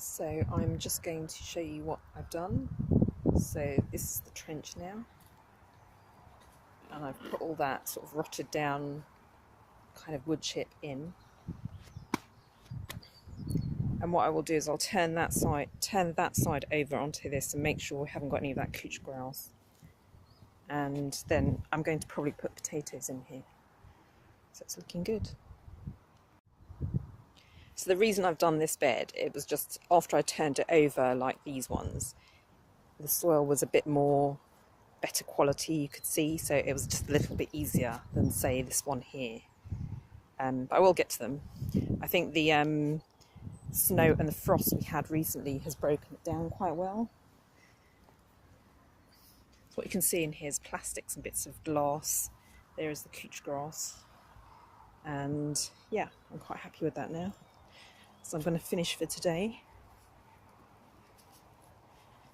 So I'm just going to show you what I've done. So this is the trench now, and I've put all that sort of rotted down kind of wood chip in. And what I will do is I'll turn that side over onto this and make sure we haven't got any of that couch grass. And then I'm going to probably put potatoes in here. So it's looking good. So the reason I've done this bed, it was just after I turned it over like these ones, the soil was a bit more better quality, you could see, so it was just a little bit easier than say this one here. But I will get to them. I think the snow and the frost we had recently has broken it down quite well. So what you can see in here is plastics and bits of glass. There is the couch grass, and yeah, I'm quite happy with that now. So I'm going to finish for today.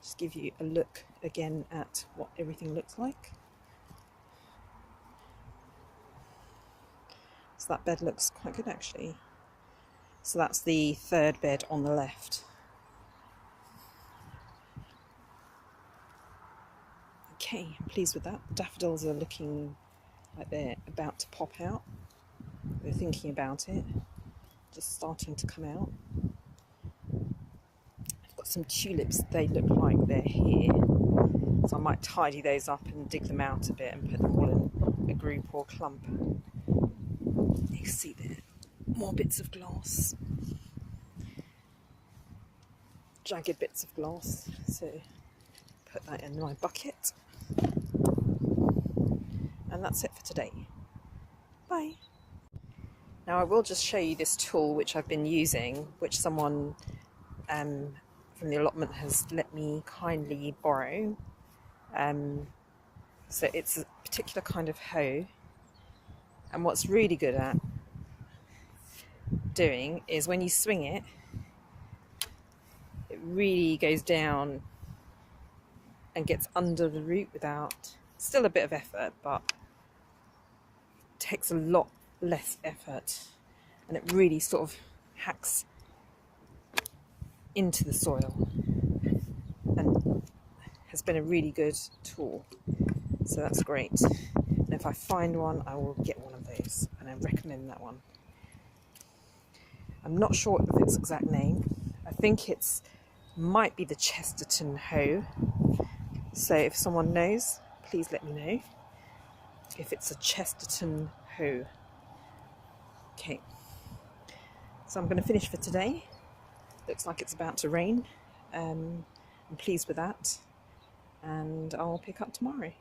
Just give you a look again at what everything looks like. So that bed looks quite good actually. So that's the third bed on the left. Okay, I'm pleased with that. The daffodils are looking like they're about to pop out. They're thinking about it, just starting to come out. I've got some tulips, they look like they're here. So I might tidy those up and dig them out a bit and put them all in a group or clump. You can see there, more bits of glass. Jagged bits of glass, so put that in my bucket. And that's it for today. Bye. Now I will just show you this tool which I've been using, which someone from the allotment has let me kindly borrow. So it's a particular kind of hoe, and what's really good at doing is when you swing it, it really goes down and gets under the root without, still a bit of effort, but takes a lot less effort, and it really sort of hacks into the soil and has been a really good tool. So that's great. And if I find one, I will get one of those, and I recommend that one. I'm not sure of its exact name. I think it's might be the Chesterton hoe. So if someone knows, please let me know if it's a Chesterton hoe. Okay, so I'm going to finish for today. Looks like it's about to rain. I'm pleased with that, and I'll pick up tomorrow.